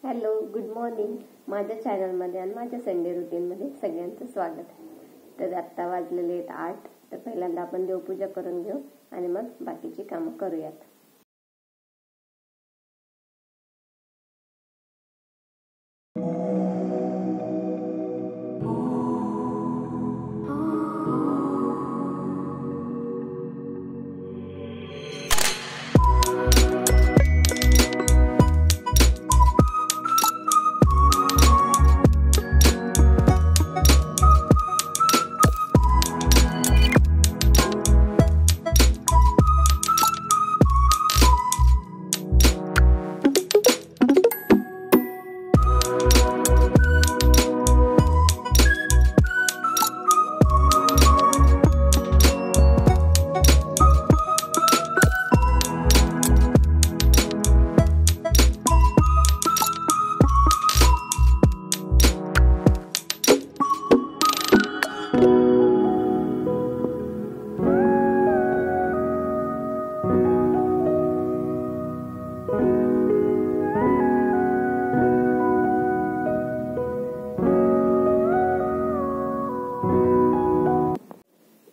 Hello, good morning. माझ्या चॅनलमध्ये आणि माझ्या संडे रुटीनमध्ये सगळ्यांचं स्वागत. तर आत्ता वाजलेले आहेत 8. तर पहिल्यांदा आपण देवपूजा करून घेऊ आणि मग बाकीची कामं करूयात.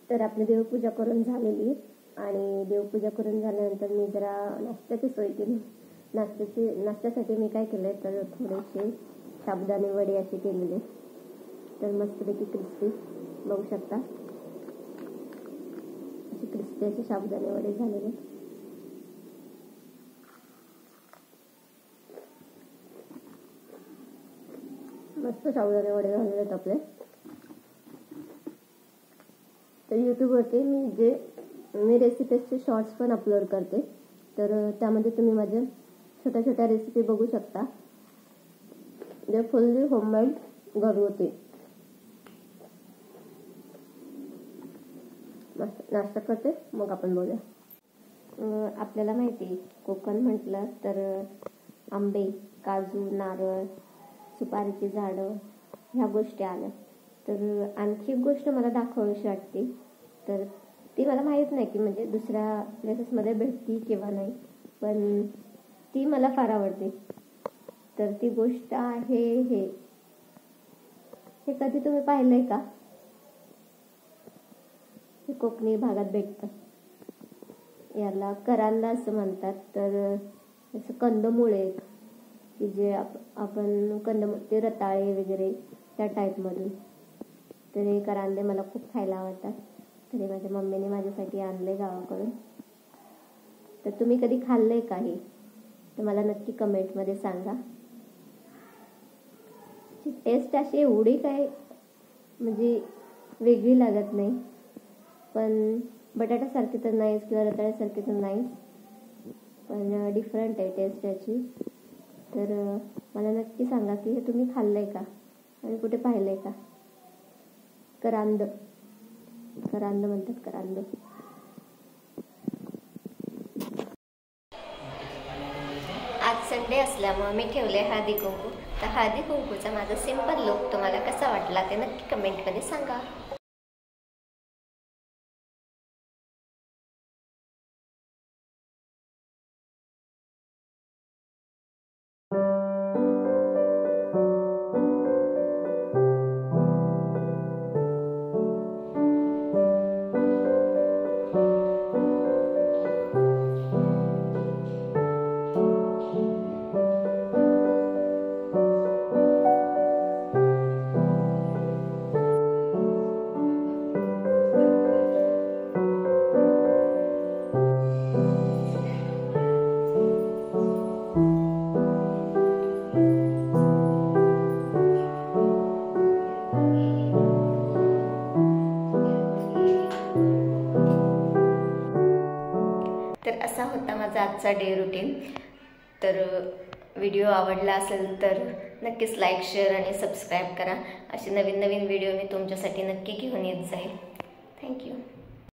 तर आपली देवपूजा करून झालेली आणि देवपूजा करून झाल्यानंतर मी जरा नाश्त्याची सोय केली. नाश्त्यासाठी मी काय केलंय तर थोडेसे साबुदाणे वडे असे केलेले. तर मस्तपैकी क्रिस्पी बघू शकता, असे क्रिस्पी असे साबुदाणे वडे झालेले. मस्त साबुदाणे वडे झालेले आहेत आपले. तर यूट्यूबवरती मी रेसिपीजचे शॉर्ट्स पण अपलोड करते. तर त्यामध्ये तुम्ही माझ्या छोट्या छोट्या रेसिपी बघू शकता, जे फुल्ली होममेड घरगुती. नाश्ता करते मग आपण बोलूया. आपल्याला माहिती आहे, कोकण म्हटलं तर आंबे, काजू, नारळ, सुपारीची झाडं ह्या गोष्टी आल्या. तर आणखी एक गोष्ट मला दाखवावीशी वाटते. तर ती मला माहीत नाही की म्हणजे दुसऱ्या प्लेसेसमध्ये भेटती किंवा नाही, पण ती मला फार आवडते. तर ती गोष्ट आहे हे कधी तुम्ही पाहिलंय का? हे कोकणी भागात भेटतं. याला करांदा असं म्हणतात. तर असं कंदमुळे आहेत की जे आपण कंदमुळे, ते रताळे वगैरे त्या टाईपमधून. तर हे करांदे मला खूप खायला आवडतात. तरी माझ्या मम्मीने माझ्यासाठी आणले गावाकडून. तर तुम्ही कधी खाल्लंय का हे? तर मला नक्की कमेंटमध्ये सांगा. टेस्ट अशी एवढी काय म्हणजे वेगळी लागत नाही, पण बटाट्यासारखी तर नाहीच किंवा रताळ्यासारखी तर नाहीच, पण डिफरंट आहे टेस्ट याची. तर मला नक्की सांगा की हे तुम्ही खाल्लंय का आणि कुठे पाहिलंय का? करांद म्हणतात, करांद. आज संडे असल्यामुळे मी ठेवले हळदी कुंकू. तर हळदी कुंकूचा माझा सिंपल लुक तुम्हाला कसा वाटला ते नक्की कमेंटमध्ये सांगा. तर असा होता माझा आजचा डे रुटीन. तर व्हिडिओ आवडला असेल तर नक्कीच लाईक, शेअर आणि सबस्क्राईब करा. असे नवीन नवीन व्हिडिओ मी तुमच्यासाठी नक्की घेऊन येत जाईल. थँक्यू.